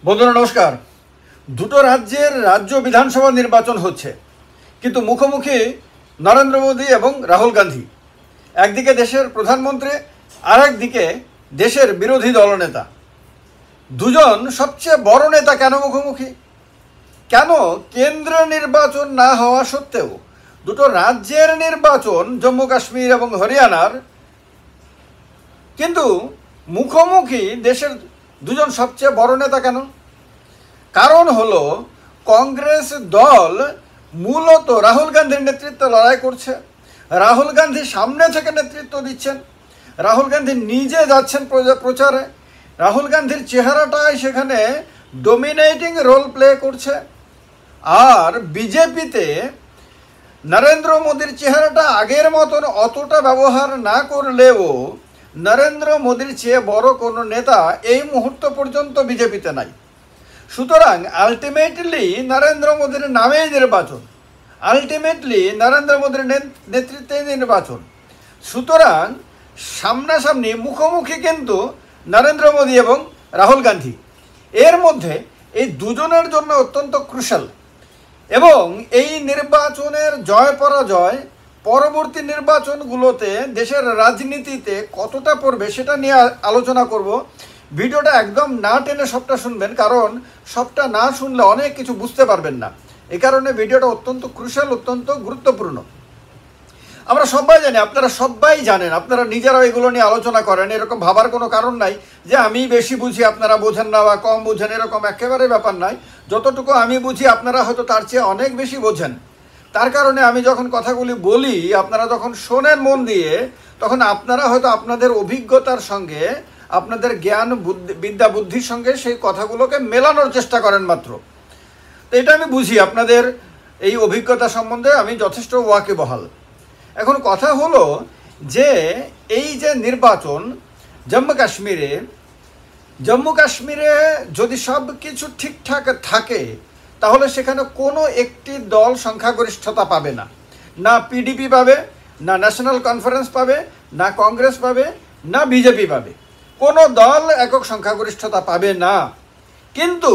বন্ধুরা নমস্কার। দুটো রাজ্যের রাজ্য বিধানসভা নির্বাচন হচ্ছে, কিন্তু মুখোমুখি নরেন্দ্র মোদী এবং রাহুল গান্ধী। একদিকে দেশের প্রধানমন্ত্রী, আর একদিকে দেশের বিরোধী দলনেতা। দুজন সবচেয়ে বড় নেতা কেন মুখোমুখি? কেন কেন্দ্র নির্বাচন না হওয়া সত্ত্বেও দুটো রাজ্যের নির্বাচন জম্মু কাশ্মীর এবং হরিয়ানার, কিন্তু মুখোমুখি দেশের দুজন সবচেয়ে বড় নেতা কেন? কারণ হলো কংগ্রেস দল মূলত রাহুল গান্ধীর নেতৃত্বে লড়াই করছে। রাহুল গান্ধী সামনে থেকে নেতৃত্ব দিচ্ছেন, রাহুল গান্ধী নিজে যাচ্ছেন প্রচারে, রাহুল গান্ধীর চেহারাটাই সেখানে ডোমিনেটিং রোল প্লে করছে। আর বিজেপিতে নরেন্দ্র মোদীর চেহারাটা আগের মতন অতটা ব্যবহার না করলেও নরেন্দ্র মোদীর চেয়ে বড় কোনো নেতা এই মুহূর্ত পর্যন্ত বিজেপিতে নাই। সুতরাং আলটিমেটলি নরেন্দ্র মোদীর নামেই নির্বাচন, আলটিমেটলি নরেন্দ্র মোদীর নেতৃত্বে নির্বাচন। সুতরাং সামনাসামনি মুখোমুখি কিন্তু নরেন্দ্র মোদী এবং রাহুল গান্ধী। এর মধ্যে এই দুজনের জন্য অত্যন্ত ক্রুশাল, এবং এই নির্বাচনের জয় পরাজয় পরবর্তী নির্বাচনগুলোতে দেশের রাজনীতিতে কতটা পড়বে সেটা নিয়ে আলোচনা করব। ভিডিওটা একদম না টেনে সবটা শুনবেন, কারণ সবটা না শুনলে অনেক কিছু বুঝতে পারবেন না। এই কারণে ভিডিওটা অত্যন্ত ক্রুশাল, অত্যন্ত গুরুত্বপূর্ণ। আমরা সবাই জানি, আপনারা সবাই জানেন, আপনারা নিজেরাও এগুলো নিয়ে আলোচনা করেন। এরকম ভাবার কোনো কারণ নাই যে আমি বেশি বুঝি আপনারা বোঝেন না বা কম বুঝেন, এরকম একেবারে ব্যাপার নাই। যতটুকু আমি বুঝি আপনারা হয়তো তার চেয়ে অনেক বেশি বোঝেন। তার কারণে আমি যখন কথাগুলি বলি, আপনারা যখন শোনেন মন দিয়ে, তখন আপনারা হয়তো আপনাদের অভিজ্ঞতার সঙ্গে, আপনাদের জ্ঞান বিদ্যা বুদ্ধির সঙ্গে সেই কথাগুলোকে মেলানোর চেষ্টা করেন মাত্র। তো এটা আমি বুঝি, আপনাদের এই অভিজ্ঞতা সম্বন্ধে আমি যথেষ্ট ওয়াকিবহাল। এখন কথা হলো যে এই যে নির্বাচন জম্মু কাশ্মীরে যদি সব কিছু ঠিকঠাক থাকে, তাহলে সেখানে কোনো একটি দল সংখ্যাগরিষ্ঠতা পাবে না। না পিডিপি পাবে, না ন্যাশনাল কনফারেন্স পাবে, না কংগ্রেস পাবে, না বিজেপি পাবে। কোনো দল একক সংখ্যাগরিষ্ঠতা পাবে না। কিন্তু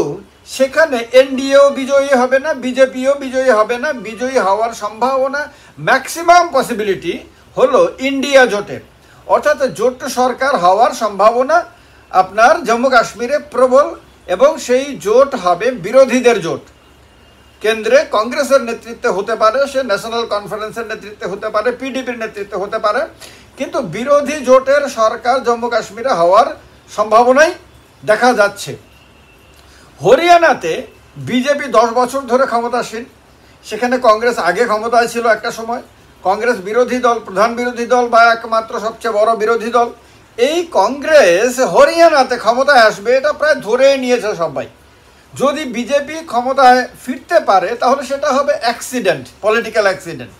সেখানে এনডিএও বিজয়ী হবে না, বিজেপিও বিজয়ী হবে না। বিজয়ী হওয়ার সম্ভাবনা, ম্যাক্সিমাম পসিবিলিটি হলো ইন্ডিয়া জোটের, অর্থাৎ জোট সরকার হওয়ার সম্ভাবনা আপনার জম্মু কাশ্মীরে প্রবল। এবং সেই জোট হবে বিরোধীদের জোট। কেন্দ্রে কংগ্রেসের নেতৃত্বে হতে পারে, সে ন্যাশনাল কনফারেন্সের নেতৃত্বে হতে পারে, পিডিপির নেতৃত্বে হতে পারে, কিন্তু বিরোধী জোটের সরকার জম্মু কাশ্মীরে হওয়ার সম্ভাবনাই দেখা যাচ্ছে। হরিয়ানাতে বিজেপি 10 বছর ধরে ক্ষমতাসীন, সেখানে কংগ্রেস আগে ক্ষমতায় ছিল একটা সময়। কংগ্রেস বিরোধী দল, প্রধান বিরোধী দল বা একমাত্র সবচেয়ে বড় বিরোধী দল। এই কংগ্রেস হরিয়ানাতে ক্ষমতায় আসবে এটা প্রায় ধরে নিয়েছে সবাই। যদি বিজেপি ক্ষমতায় ফিরতে পারে তাহলে সেটা হবে অ্যাক্সিডেন্ট, পলিটিক্যাল অ্যাক্সিডেন্ট।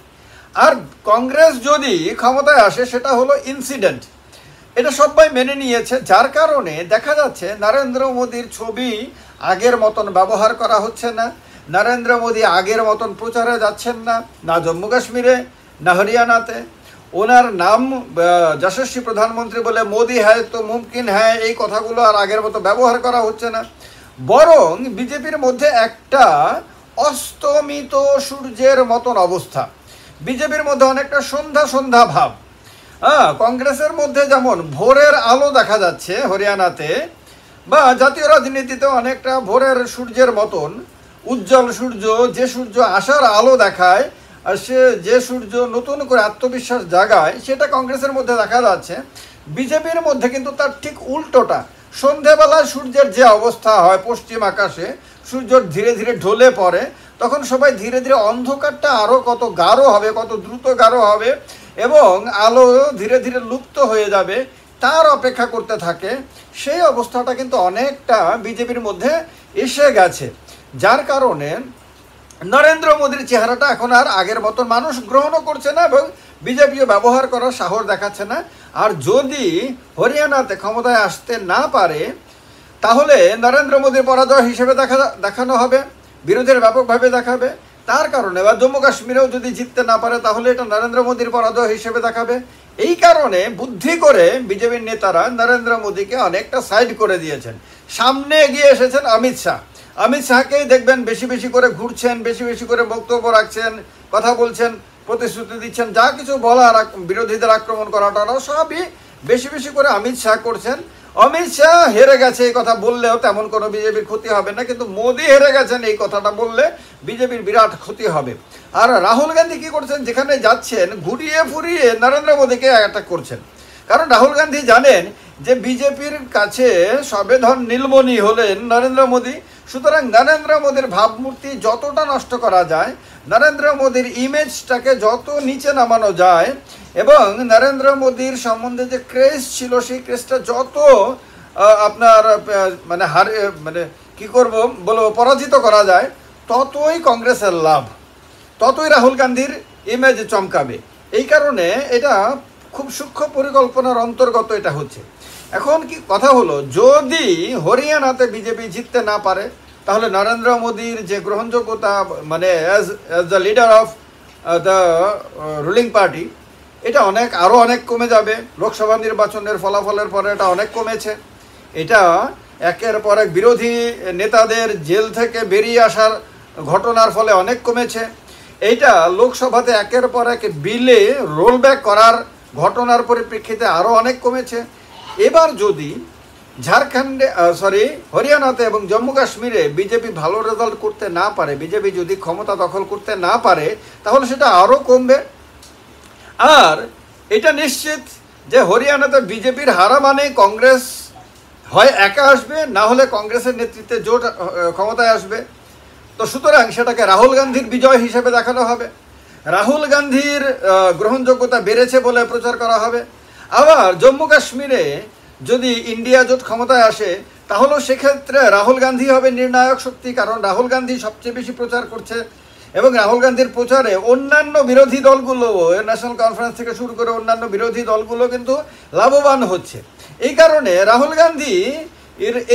আর কংগ্রেস যদি ক্ষমতায় আসে সেটা হলো ইনসিডেন্ট। এটা সবাই মেনে নিয়েছে, যার কারণে দেখা যাচ্ছে নরেন্দ্র মোদীর ছবি আগের মতন ব্যবহার করা হচ্ছে না। নরেন্দ্র মোদী আগের মতন প্রচারে যাচ্ছেন না, না জম্মু কাশ্মীরে না হরিয়ানাতে। ওনার নাম যশস্বী প্রধানমন্ত্রী বলে মোদি হ্যায় তো মুমকিন হ্যায়, এই কথাগুলো আর আগের মতো ব্যবহার করা হচ্ছে না। বরং বিজেপির মধ্যে একটা অস্তমিত সূর্যের মতন অবস্থা, বিজেপির মধ্যে অনেকটা সন্ধ্যা সন্ধ্যা ভাব। কংগ্রেসের মধ্যে যেমন ভোরের আলো দেখা যাচ্ছে হরিয়ানাতে, বা জাতীয় রাজনীতিতে অনেকটা ভোরের সূর্যের মতন উজ্জ্বল সূর্য, যে সূর্য আশার আলো দেখায়, আর সে যে সূর্য নতুন করে আত্মবিশ্বাস জাগায়, সেটা কংগ্রেসের মধ্যে দেখা যাচ্ছে। বিজেপির মধ্যে কিন্তু তার ঠিক উল্টোটা। সন্ধেবেলায় সূর্যের যে অবস্থা হয় পশ্চিম আকাশে, সূর্য ধীরে ধীরে ঢলে পড়ে, তখন সবাই ধীরে ধীরে অন্ধকারটা আরও কত গাঢ় হবে, কত দ্রুত গাঢ় হবে, এবং আলো ধীরে ধীরে লুপ্ত হয়ে যাবে, তার অপেক্ষা করতে থাকে। সেই অবস্থাটা কিন্তু অনেকটা বিজেপির মধ্যে এসে গেছে, যার কারণে নরেন্দ্র মোদীর চেহারাটা এখন আর আগের মতন মানুষ গ্রহণও করছে না, এবং বিজেপিও ব্যবহার করার সাহস দেখাচ্ছে না। আর যদি হরিয়ানাতে ক্ষমতায় আসতে না পারে, তাহলে নরেন্দ্র মোদীর পরাজয় হিসেবে দেখানো হবে, বিরোধীরা ব্যাপকভাবে দেখাবে। তার কারণে বা জম্মু কাশ্মীরেও যদি জিততে না পারে, তাহলে এটা নরেন্দ্র মোদীর পরাজয় হিসেবে দেখাবে। এই কারণে বুদ্ধি করে বিজেপির নেতারা নরেন্দ্র মোদীকে অনেকটা সাইড করে দিয়েছেন। সামনে এগিয়ে এসেছেন অমিত শাহ। অমিত শাহকেই দেখবেন বেশি বেশি করে ঘুরছেন, বেশি বেশি করে বক্তব্য রাখছেন, কথা বলছেন, প্রতিশ্রুতি দিচ্ছেন, যা কিছু বলার বিরোধীদের আক্রমণ করাটাও সবই বেশি বেশি করে অমিত শাহ করছেন। অমিত শাহ হেরে গেছে এই কথা বললেও তেমন কোনো বিজেপির ক্ষতি হবে না, কিন্তু মোদি হেরে গেছেন এই কথাটা বললে বিজেপির বিরাট ক্ষতি হবে। আর রাহুল গান্ধী কি করছেন, যেখানে যাচ্ছেন ঘুরিয়ে ফুরিয়ে নরেন্দ্র মোদীকে অ্যাটাক করছেন। কারণ রাহুল গান্ধী জানেন যে বিজেপির কাছে সবেধন নীলমণি হলেন নরেন্দ্র মোদী। সুতরাং নরেন্দ্র মোদীর ভাবমূর্তি যতটা নষ্ট করা যায়, নরেন্দ্র মোদীর ইমেজটাকে যত নিচে নামানো যায়, এবং নরেন্দ্র মোদীর সম্বন্ধে যে ক্রেজ ছিল সেই ক্রেজটা যত আপনার মানে কি করব বলবো পরাজিত করা যায়, ততই কংগ্রেসের লাভ, ততই রাহুল গান্ধীর ইমেজ চমকাবে। এই কারণে এটা খুব সূক্ষ্ম পরিকল্পনার অন্তর্গত এটা হচ্ছে। এখন কি কথা হলো, যদি হরিয়ানাতে বিজেপি জিততে না পারে তাহলে নরেন্দ্র মোদীর যে গ্রহণযোগ্যতা মানে as the leader of the ruling party, এটা আরও অনেক কমে যাবে। লোকসভা নির্বাচনের ফলাফলের পরে এটা অনেক কমেছে। এটা একের পর এক বিরোধী নেতাদের জেল থেকে বেরিয়ে আসার ঘটনার ফলে অনেক কমেছে। এইটা লোকসভাতে একের পর এক বিলে রোলব্যাক করার ঘটনার পরিপ্রেক্ষিতে আরও অনেক কমেছে। এবার যদি হরিয়ানাতে এবং জম্মু কাশ্মীরে বিজেপি ভালো রেজাল্ট করতে না পারে, বিজেপি যদি ক্ষমতা দখল করতে না পারে, তাহলে সেটা আরও কমবে। আর এটা নিশ্চিত যে হরিয়ানাতে বিজেপির হারা মানে কংগ্রেস হয় একা আসবে, না হলে কংগ্রেসের নেতৃত্বে জোট ক্ষমতায় আসবে। তো সুতরাং সেটাকে রাহুল গান্ধীর বিজয় হিসেবে দেখানো হবে, রাহুল গান্ধীর গ্রহণযোগ্যতা বেড়েছে বলে প্রচার করা হবে। আবার জম্মু কাশ্মীরে যদি ইন্ডিয়া জোট ক্ষমতায় আসে, তাহলেও সেক্ষেত্রে রাহুল গান্ধী হবে নির্ণায়ক শক্তি, কারণ রাহুল গান্ধী সবচেয়ে বেশি প্রচার করছে এবং রাহুল গান্ধীর প্রচারে অন্যান্য বিরোধী দলগুলো, ন্যাশনাল কনফারেন্স থেকে শুরু করে অন্যান্য বিরোধী দলগুলো কিন্তু লাভবান হচ্ছে। এই কারণে রাহুল গান্ধী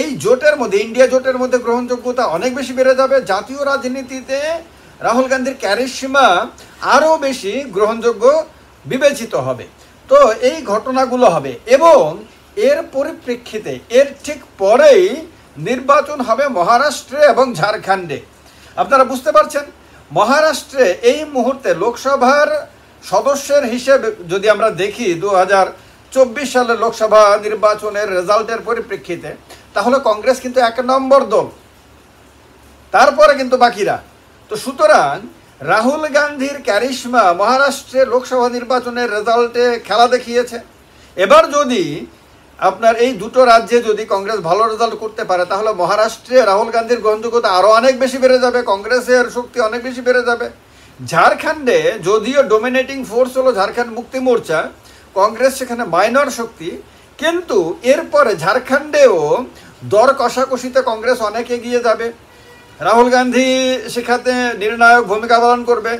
এই জোটের মধ্যে, ইন্ডিয়া জোটের মধ্যে গ্রহণযোগ্যতা অনেক বেশি বেড়ে যাবে। জাতীয় রাজনীতিতে রাহুল গান্ধীর ক্যারিশমা আরও বেশি গ্রহণযোগ্য বিবেচিত হবে। তো এই ঘটনাগুলো হবে এবং এর পরিপ্রেক্ষিতে এর ঠিক পরেই নির্বাচন হবে মহারাষ্ট্রে এবং ঝাড়খণ্ডে। আপনারা বুঝতে পারছেন, মহারাষ্ট্রে এই মুহূর্তে লোকসভার সদস্যের হিসেবে যদি আমরা দেখি 2024 সালের লোকসভা নির্বাচনের রেজাল্টের পরিপ্রেক্ষিতে, তাহলে কংগ্রেস কিন্তু 1 নম্বর দল, তারপরে কিন্তু বাকিরা। তো সুতরাং রাহুল গান্ধীর ক্যারিশমা মহারাষ্ট্রে লোকসভা নির্বাচনের রেজাল্টে খেলা দেখিয়েছে। এবার যদি আপনার এই দুটো রাজ্যে যদি কংগ্রেস ভালো রেজাল্ট করতে পারে, তাহলে মহারাষ্ট্রে রাহুল গান্ধীর গ্রহণযোগ্যতা আরও অনেক বেশি বেড়ে যাবে, কংগ্রেসের শক্তি অনেক বেশি বেড়ে যাবে। ঝাড়খণ্ডে যদিও ডোমিনেটিং ফোর্স হলো ঝাড়খণ্ড মুক্তি মোর্চা, কংগ্রেস সেখানে মাইনর শক্তি, কিন্তু এরপরে ঝাড়খণ্ডেও দর কষাকষিতে কংগ্রেস অনেক এগিয়ে যাবে। রাহুল গান্ধী সেখানে নির্ণায়ক ভূমিকা পালন করবে।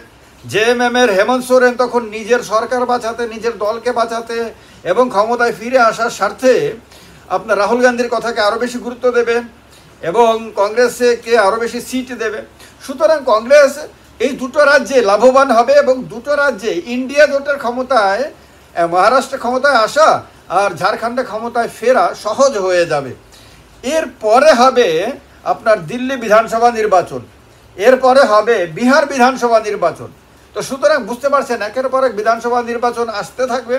জেএমএমের হেমন্ত সোরেন তখন নিজের সরকার বাঁচাতে, নিজের দলকে বাঁচাতে এবং ক্ষমতায় ফিরে আসার স্বার্থে আপনার রাহুল গান্ধীর কথাকে আরও বেশি গুরুত্ব দেবে এবং কংগ্রেসকে আরও বেশি সিট দেবে। সুতরাং কংগ্রেস এই দুটো রাজ্যে লাভবান হবে এবং দুটো রাজ্যে ইন্ডিয়া জোটের ক্ষমতায়, মহারাষ্ট্রে ক্ষমতায় আসা আর ঝাড়খণ্ডে ক্ষমতায় ফেরা সহজ হয়ে যাবে। এরপরে হবে আপনার দিল্লি বিধানসভা নির্বাচন, এরপরে হবে বিহার বিধানসভা নির্বাচন। তো সুতরাং বুঝতে পারছেন একের পর এক বিধানসভা নির্বাচন আসতে থাকবে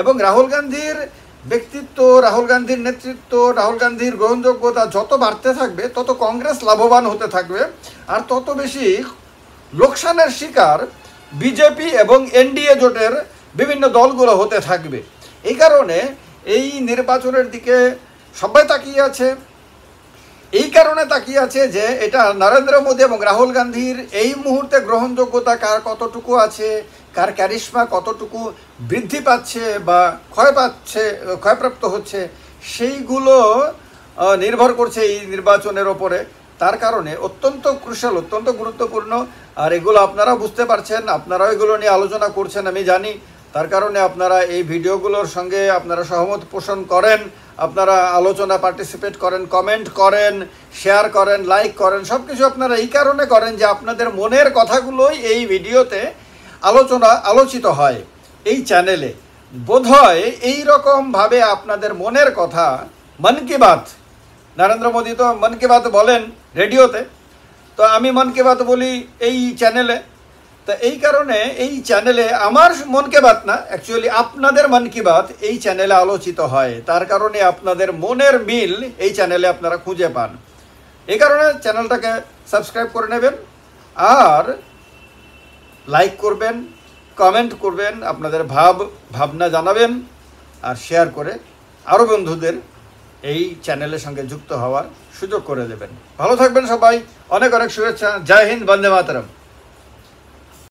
এবং রাহুল গান্ধীর ব্যক্তিত্ব, রাহুল গান্ধীর নেতৃত্ব, রাহুল গান্ধীর গ্রহণযোগ্যতা যত বাড়তে থাকবে, তত কংগ্রেস লাভবান হতে থাকবে আর তত বেশি লোকসানের শিকার বিজেপি এবং এনডিএ জোটের বিভিন্ন দলগুলো হতে থাকবে। এই কারণে এই নির্বাচনের দিকে সবাই তাকিয়ে আছে। এই কারণে তাকিয়ে আছে যে এটা নরেন্দ্র মোদী এবং রাহুল গান্ধীর এই মুহূর্তে গ্রহণযোগ্যতা কার কতটুকু আছে, কার ক্যারিশমা কতটুকু বৃদ্ধি পাচ্ছে বা ক্ষয়প্রাপ্ত হচ্ছে, সেইগুলো নির্ভর করছে এই নির্বাচনের ওপরে। তার কারণে অত্যন্ত ক্রুশাল, অত্যন্ত গুরুত্বপূর্ণ। আর এগুলো আপনারা বুঝতে পারছেন, আপনারাও এগুলো নিয়ে আলোচনা করছেন আমি জানি। তার কারণে আপনারা এই ভিডিওগুলোর সঙ্গে আপনারা সহমত পোষণ করেন, আপনারা আলোচনা পার্টিসিপেট করেন, কমেন্ট করেন, শেয়ার করেন, লাইক করেন, সব কিছু আপনারা এই কারণে করেন যে আপনাদের মনের কথাগুলোই এই ভিডিওতে আলোচিত হয় এই চ্যানেলে। বোধহয় এইরকমভাবে আপনাদের মনের কথা মন কি বাত, নরেন্দ্র মোদী তো মন কি বাত বলেন রেডিওতে, তো আমি মন কি বাত বলি এই চ্যানেলে। তো এই কারণে এই চ্যানেলে আমার মন কি বাত না, অ্যাকচুয়ালি আপনাদের মন কি বাত এই চ্যানেলে আলোচিত হয়। তার কারণে আপনাদের মনের মিল এই চ্যানেলে আপনারা খুঁজে পান। এই কারণে চ্যানেলটাকে সাবস্ক্রাইব করে নেবেন, আর লাইক করবেন, কমেন্ট করবেন, আপনাদের ভাবনা জানাবেন, আর শেয়ার করে আরও বন্ধুদের এই চ্যানেলের সঙ্গে যুক্ত হওয়ার সুযোগ করে দেবেন। ভালো থাকবেন সবাই, অনেক অনেক শুভেচ্ছা। জয় হিন্দ, বন্দে মাতরম।